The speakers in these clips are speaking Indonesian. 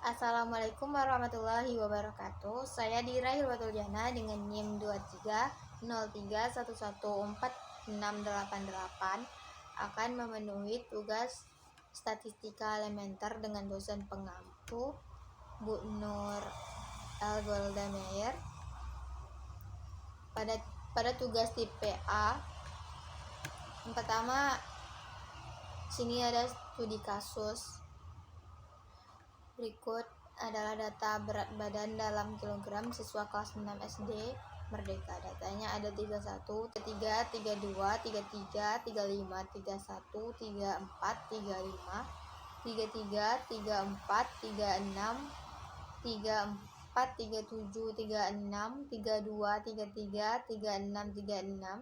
Assalamualaikum warahmatullahi wabarakatuh. Saya Dira Hilwatul Jana dengan NIM 2303114688 akan memenuhi tugas statistika elementer dengan dosen pengampu Bu Nur L. Goldameyer. Pada tugas tipe A, yang pertama, sini ada studi kasus. Berikut adalah data berat badan dalam kilogram siswa kelas 6 SD Merdeka. Datanya ada 31, 33, 32, 33, 35, 31, 34, 35, 33, 34, 36, 34, 37, 36, 32, 33, 36, 36,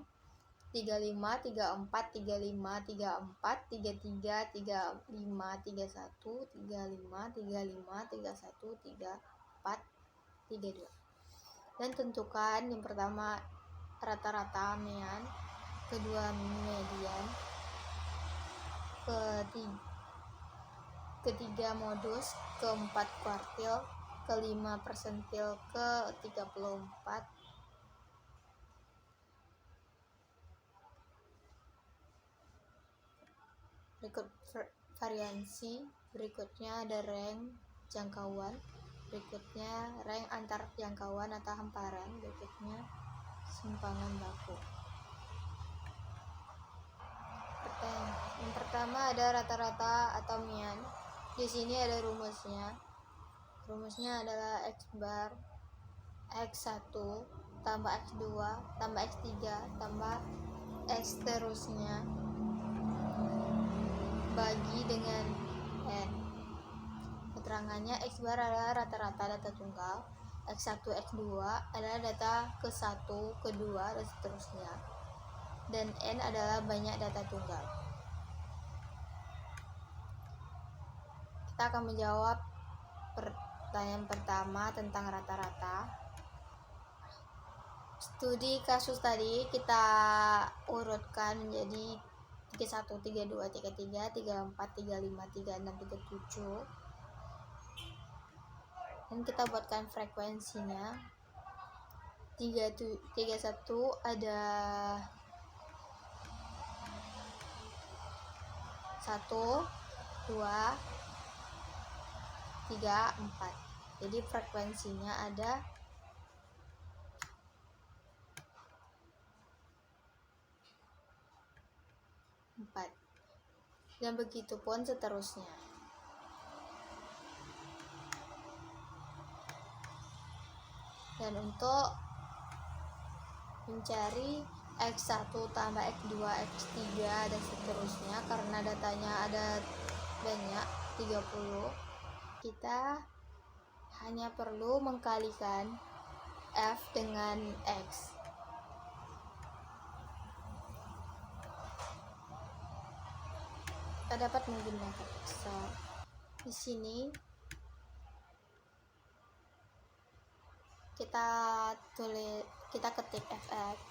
35, 34, 35, 34, 33, 35, 31, 35, 35, 31, 34, 32. Dan tentukan yang pertama rata-rata mean, kedua median, ketiga modus, keempat kuartil, kelima persentil, ke-34. Berikut variansi, berikutnya ada rank jangkauan, berikutnya rank antar jangkauan atau hamparan, berikutnya simpangan baku. Yang pertama ada rata-rata atau mean. Di sini ada rumusnya. Rumusnya adalah X bar X1 tambah X2 tambah X3 tambah X terusnya bagi dengan N. Keterangannya X bar adalah rata-rata data tunggal, X1, X2 adalah data ke-1, kedua, dan seterusnya, dan N adalah banyak data tunggal. Kita akan menjawab pertanyaan pertama tentang rata-rata. Studi kasus tadi kita urutkan menjadi 31, 32, 33, 34, 35, 36, 37. Dan kita buatkan frekuensinya. 31 ada 1, 2, 3, 4. Jadi frekuensinya ada 4. Dan begitu pun seterusnya. Dan untuk mencari X1 tambah X2, X3 dan seterusnya, karena datanya ada banyak 30, kita hanya perlu mengkalikan F dengan X. Kita dapat menggunakan Excel. Di sini kita ketik FX,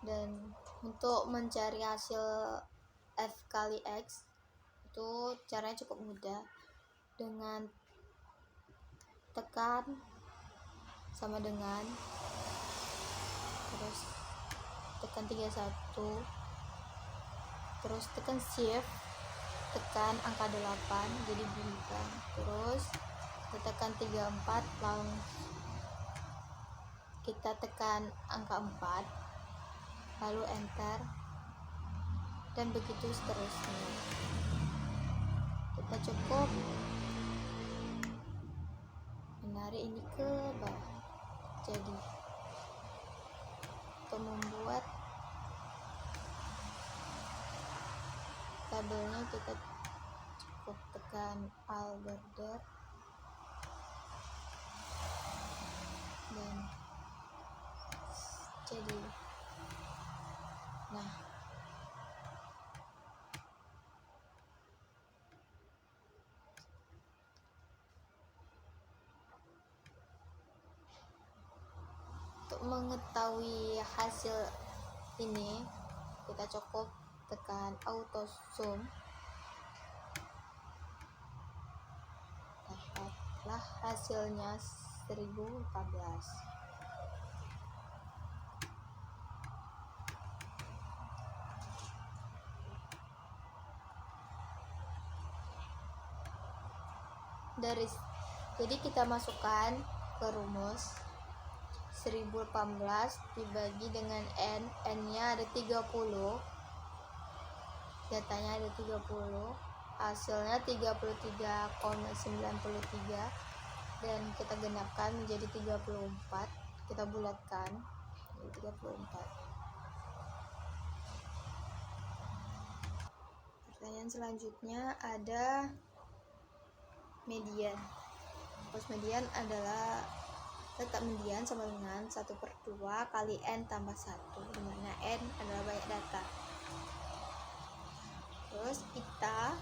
dan untuk mencari hasil F kali X itu caranya cukup mudah, dengan tekan sama dengan, terus tekan 31, terus tekan shift, tekan angka 8 jadi bintang, terus kita tekan 34, lalu kita tekan angka 4, lalu enter, dan begitu seterusnya. Kita cukup menarik ini ke bawah. Jadi untuk membuat tabelnya kita cukup tekan Alt border dan jadi untuk mengetahui hasil ini kita cukup tekan auto zoom adalah hasilnya 1014. Jadi kita masukkan ke rumus 1018 dibagi dengan n nya ada 30, datanya ada 30, hasilnya 33,93, dan kita genapkan menjadi 34, kita bulatkan jadi 34. Pertanyaan selanjutnya ada median. Rumus median adalah letak median sama dengan 1/2 kali n tambah 1, dimana n adalah banyak data. Terus kita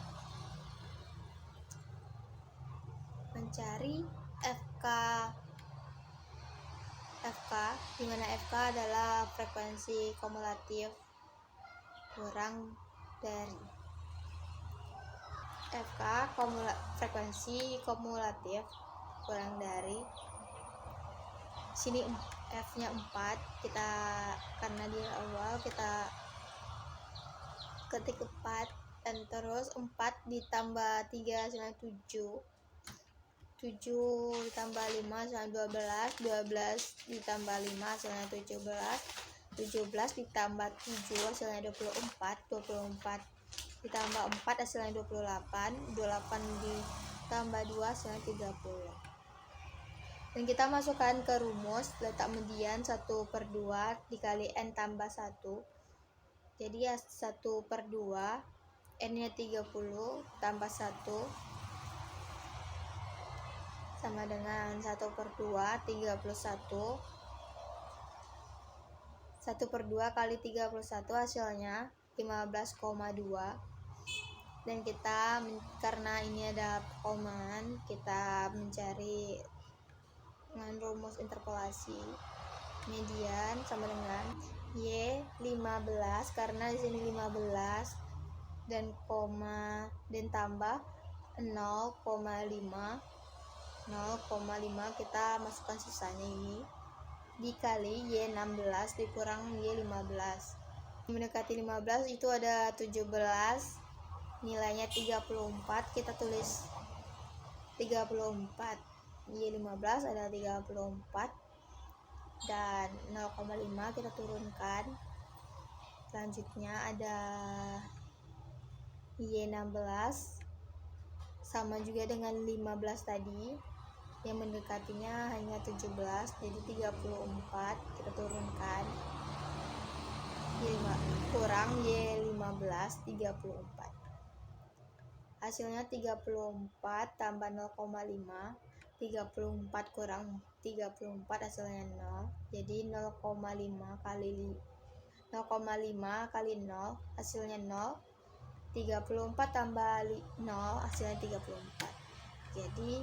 mencari FK, dimana FK adalah frekuensi kumulatif kurang dari frekuensi kumulatif kurang dari sini F nya 4, kita karena di awal kita ketik 4 dan terus 4 ditambah 3 sama 7 ditambah 5 sama 12 ditambah 5 hasilnya 17 ditambah 7 hasilnya 24 ditambah 4 hasilnya 28 ditambah 2 hasilnya 30. Dan kita masukkan ke rumus letak median 1/2 dikali n tambah 1. Jadi ya 1/2, n nya 30 tambah 1 sama dengan 1/2 31. 1/2 kali 31 hasilnya 15,2. Dan kita karena ini ada perkomaan, kita mencari dengan rumus interpolasi. Median sama dengan Y15, karena di sini 15 dan koma dan tambah 0,5 kita masukkan sisanya ini dikali Y16 dikurang Y15. Mendekati 15 itu ada 17, nilainya 34, kita tulis 34, Y15 ada 34 dan 0,5 kita turunkan. Selanjutnya ada Y16 sama juga dengan 15 tadi, yang mendekatinya hanya 17, jadi 34 kita turunkan, kurang Y15 34. Hasilnya 34 tambah 0,5, 34 kurang 34 hasilnya 0, jadi 0,5 kali 0 hasilnya 0, 34 tambah 0 hasilnya 34. Jadi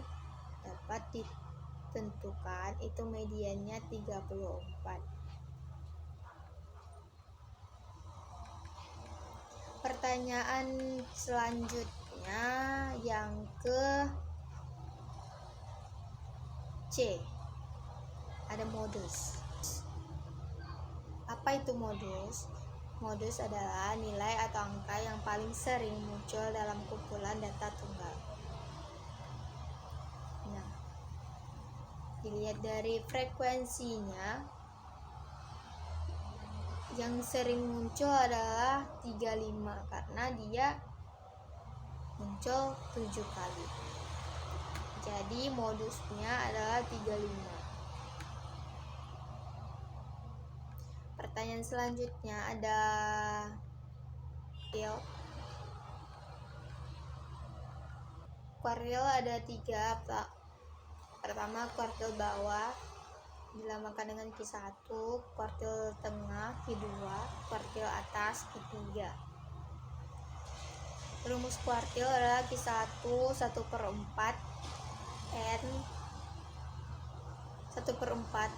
dapat ditentukan itu mediannya 34. Pertanyaan selanjutnya yang ke C, ada modus. Apa itu modus? Modus adalah nilai atau angka yang paling sering muncul dalam kumpulan data tunggal. Nah, dilihat dari frekuensinya, yang sering muncul adalah 35 karena dia muncul 7 kali. Jadi modusnya adalah 35. Pertanyaan selanjutnya ada kuartil ada 3. Pertama kuartil bawah dilambangkan dengan Q1, kuartil tengah Q2, kuartil atas Q3. Rumus kuartil adalah Q1 1/4 N 1/4.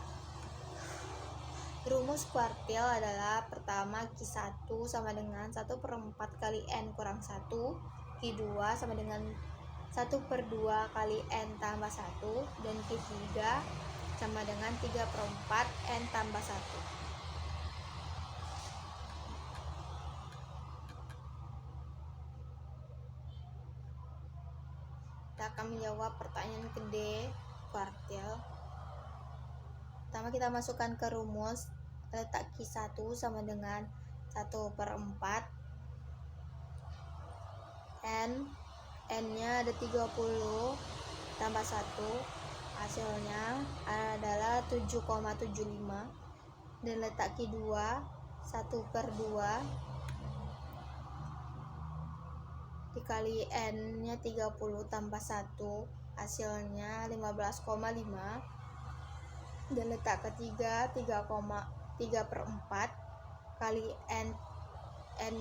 Rumus kuartil adalah pertama Q1 sama dengan 1/4 kali N kurang 1, Q2 sama dengan 1/2 kali N tambah 1, dan Q3 sama dengan 3/4 N tambah 1. Kita akan menjawab pertanyaan ke D, kuartil. Pertama kita masukkan ke rumus, letak Q1 sama dengan 1/4 N nya ada 30 tambah 1, hasilnya adalah 7,75, dan letak Q2 1/2 dikali N nya 30 tambah 1, hasilnya 15,5, dan letak ketiga 3/4 kali N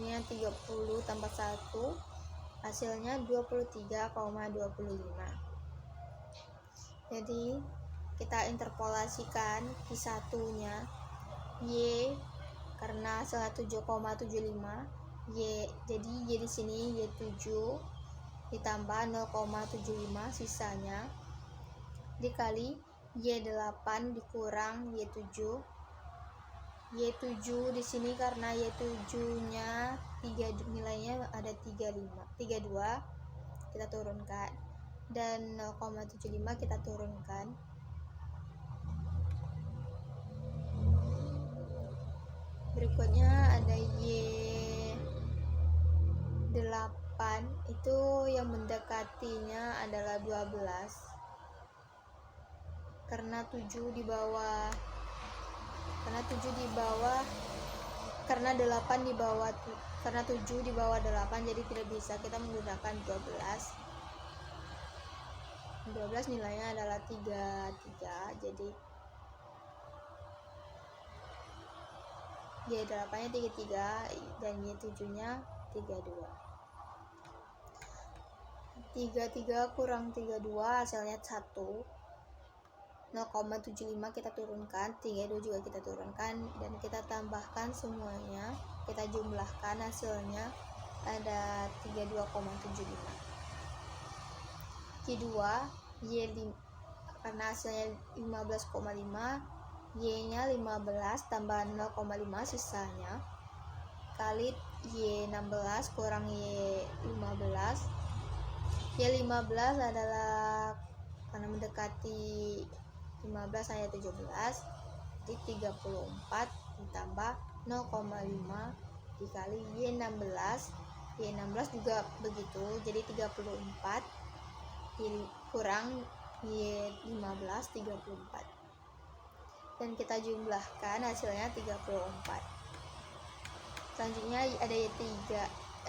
nya 30 tambah 1, hasilnya 23,25. Jadi kita interpolasikan Q1 nya Y, karena hasilnya 7,75, jadi Y di sini Y7 ditambah 0,75 sisanya, dikali Y8 dikurang Y7. Y7 di sini karena Y7-nya nilainya ada 32, kita turunkan, dan 0,75 kita turunkan. Berikutnya ada Y8, itu yang mendekatinya adalah 12, karena 7 di bawah, karena 8 di bawah, karena 7 di bawah 8, jadi tidak bisa, kita menggunakan 12 nilainya adalah 33, jadi Y8 nya 33 dan Y7 nya 32. 33 kurang 32 hasilnya 1. 0,75 kita turunkan, 32 juga kita turunkan, dan kita tambahkan semuanya, kita jumlahkan, hasilnya ada 32,75. Q2 Y5, karena hasilnya 15,5, Y nya 15 tambah 0,5 sisanya, kali Y16 kurang Y15. Y15 adalah, karena mendekati 15 hanya 17, jadi 34 ditambah 0,5 dikali Y16. Y16 juga begitu, jadi 34 kurang Y15, 34, dan kita jumlahkan, hasilnya 34. Selanjutnya ada Y3,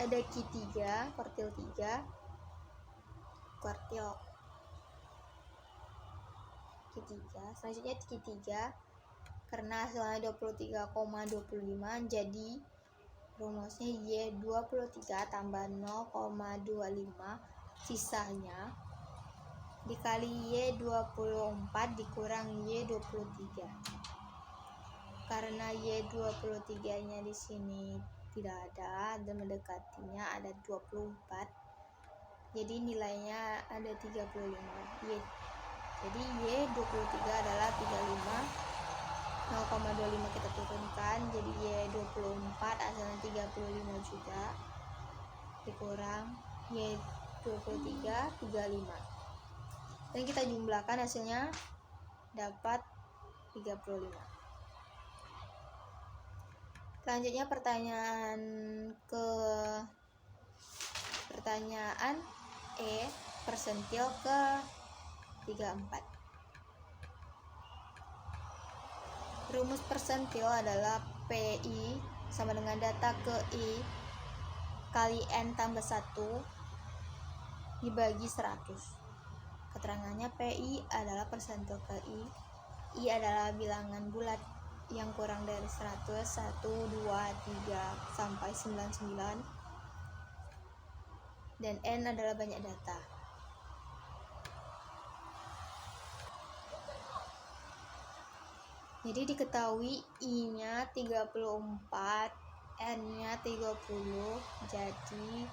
ada Q3, kuartil Q3. Selanjutnya Q3, karena hasilnya 23,25, jadi rumusnya Y23 tambah 0,25 sisanya, dikali Y24 dikurang Y23. Karena Y23 nya di sini tidak ada dan mendekatinya ada 24, jadi nilainya ada 35. Jadi Y23 adalah 35, 0,25 kita turunkan, jadi Y24 hasilnya 35 juga, dikurang Y23 35, dan kita jumlahkan, hasilnya dapat 35. Selanjutnya pertanyaan E, persentil ke 34. Rumus persentil adalah PI sama dengan data ke I kali N tambah 1 dibagi 100. Keterangannya PI adalah persentil ke I adalah bilangan bulat yang kurang dari 100, 1, 2, 3, sampai 99, dan N adalah banyak data. Jadi diketahui I-nya 34, N-nya 30, jadi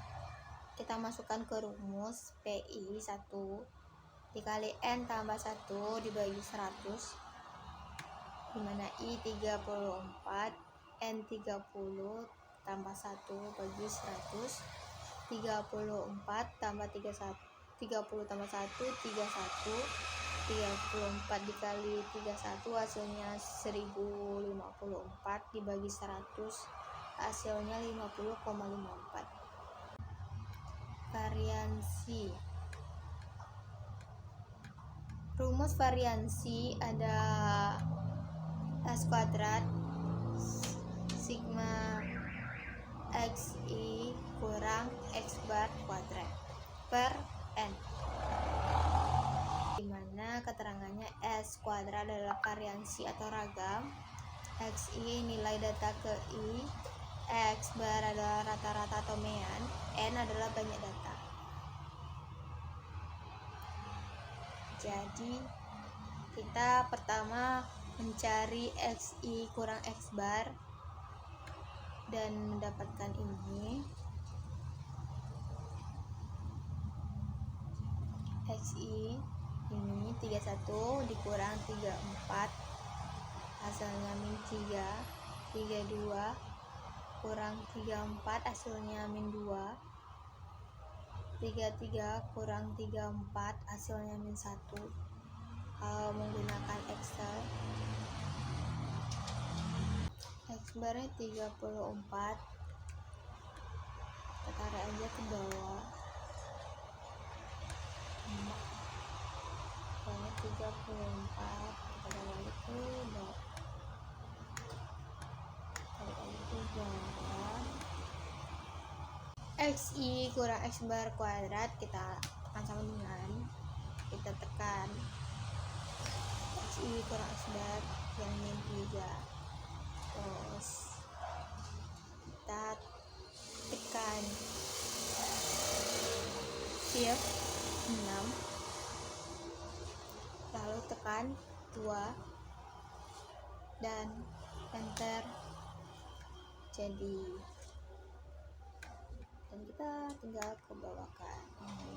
kita masukkan ke rumus PI 1 dikali N tambah 1 dibagi 100, dimana I 34, N 30 tambah 1 bagi 100, 34 tambah 31, 30 tambah 1 31, 34 dikali 31 hasilnya 1054 dibagi 100 hasilnya 50,54. Variansi. Rumus variansi ada S kuadrat sigma XI kurang X bar kuadrat per N, dimana keterangannya S kuadrat adalah variansi atau ragam, XI nilai data ke I, X bar adalah rata-rata atau mean, N adalah banyak data. Jadi kita pertama mencari XI kurang X bar dan mendapatkan ini. XI ini 31 dikurang 34 hasilnya min 3, 32 kurang 34 hasilnya min 2, 33 kurang 34 hasilnya min 1. Kalau menggunakan Excel, X barnya 34, kita tarik aja ke bawah, bawah 34, kita balik ke bawah, tarik aja ke bawah. XI kurang X bar kuadrat kita tekan sama dengan, kita tekan XI kurang X bar yang min 3, terus kita tekan shift 6, lalu tekan 2 dan enter, jadi, dan kita tinggal ke bawahkan ini.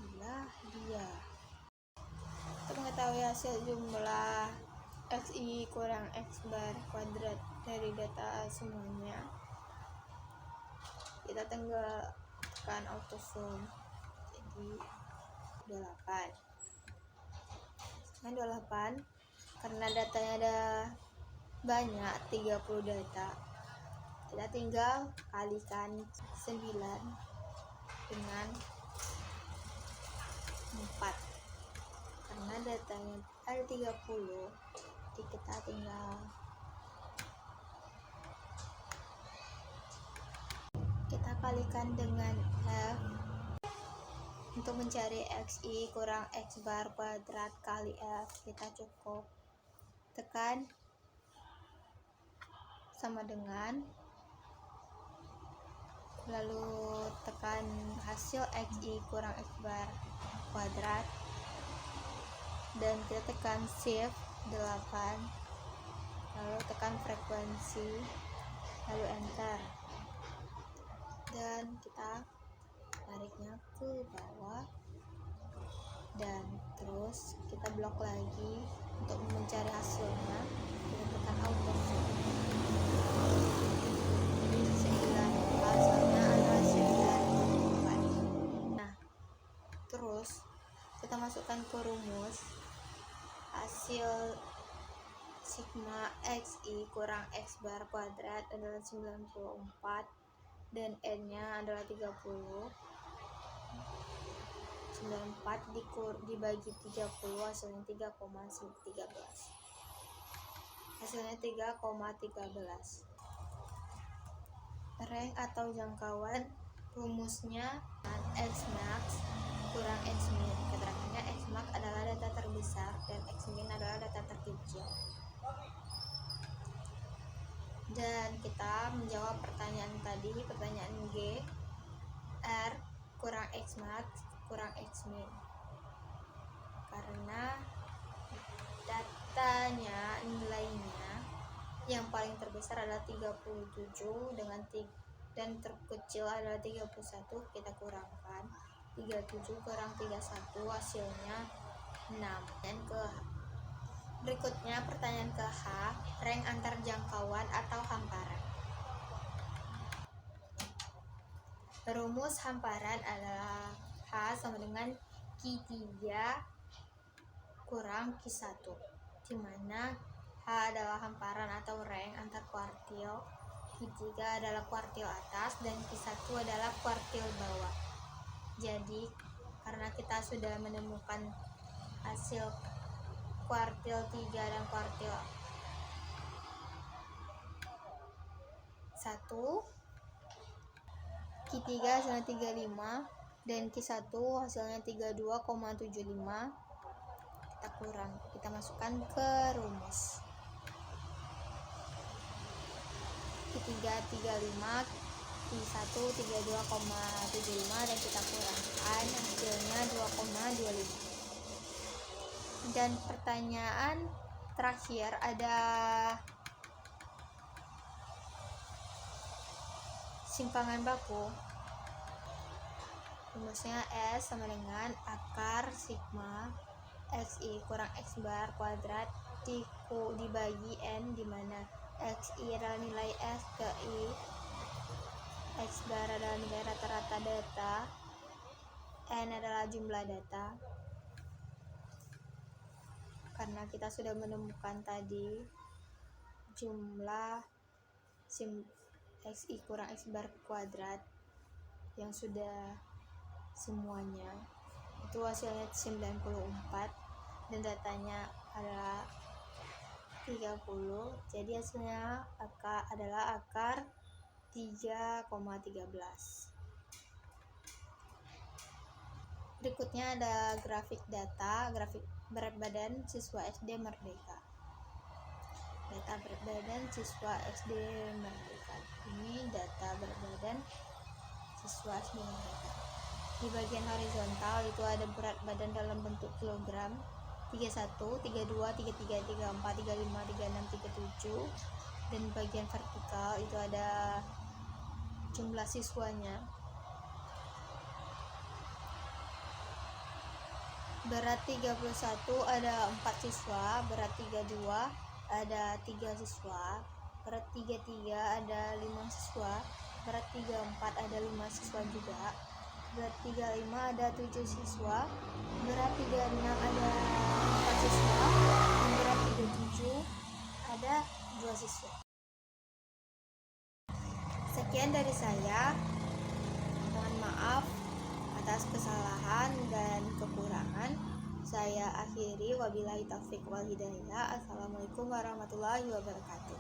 Inilah dia. Untuk mengetahui hasil jumlah XI kurang X bar kuadrat dari data semuanya, kita tinggal tekan auto sum, jadi 28. Nah 28 karena datanya ada banyak, 30 data, kita tinggal kalikan 9 dengan 4 karena datanya ada 30, jadi kita tinggal kita kalikan dengan F untuk mencari XI kurang X bar kuadrat kali F. Kita cukup tekan sama dengan, lalu tekan hasil XI kurang X bar kuadrat dan kita tekan shift 8, lalu tekan frekuensi, lalu enter, dan kita tariknya ke bawah dan terus kita blok lagi untuk mencari hasilnya, kita tekan auto sum, jadi 9 hasilnya adalah 9. Nah terus kita masukkan ke rumus hasil sigma XI kurang X bar kuadrat adalah 94 dan N nya adalah 30. 94 dibagi 30 hasilnya 3,13, hasilnya 3,13. Rank atau jangkauan, rumusnya X max kurang X min. Keterangannya X max adalah data terbesar dan X min adalah data terkecil. Dan kita menjawab pertanyaan tadi, pertanyaan G, R kurang X max kurang X min, karena datanya nilainya yang paling terbesar adalah 37 dengan dan terkecil adalah 31, kita kurangkan 37 kurang 31 hasilnya 6. Dan berikutnya pertanyaan ke H, rank antar jangkauan atau hamparan. Rumus hamparan adalah H sama dengan Q3 kurang Q1, di mana H adalah hamparan atau rank antar kuartil, Q3 adalah kuartil atas, dan Q1 adalah kuartil bawah. Jadi karena kita sudah menemukan hasil kuartil 3 dan kuartil 1, Q3 hasilnya 35 dan Q1 hasilnya 32,75, kita masukkan ke rumus. Q3 35, Q1 32,75, dan kita kurangkan hasilnya 2,25. Dan pertanyaan terakhir ada simpangan baku. Rumusnya S sama dengan akar sigma XI kurang X bar kuadrat dibagi N, di mana XI adalah nilai S ke I, X bar adalah nilai rata-rata data, N adalah jumlah data. Karena kita sudah menemukan tadi jumlah XI kurang X bar kuadrat yang sudah semuanya, itu hasilnya 94 dan datanya adalah 30, jadi hasilnya adalah akar 3,13. Berikutnya ada grafik berat badan siswa SD Merdeka. Data berat badan siswa SD Merdeka. Ini data berat badan siswa SD Merdeka. Di bagian horizontal itu ada berat badan dalam bentuk kilogram 31, 32, 33, 34, 35, 36, 37. Dan bagian vertikal itu ada jumlah siswanya. Berat 31 ada 4 siswa, berat 32 ada 3 siswa, berat 33 ada 5 siswa, berat 34 ada 5 siswa juga, berat 35 ada 7 siswa, berat 36 ada 4 siswa, dan berat 37 ada 2 siswa. Sekian dari saya. Mohon maaf atas kesalahan dan kekurangan. Saya akhiri, wabillahi taufiq wal hidayah. Assalamualaikum warahmatullahi wabarakatuh.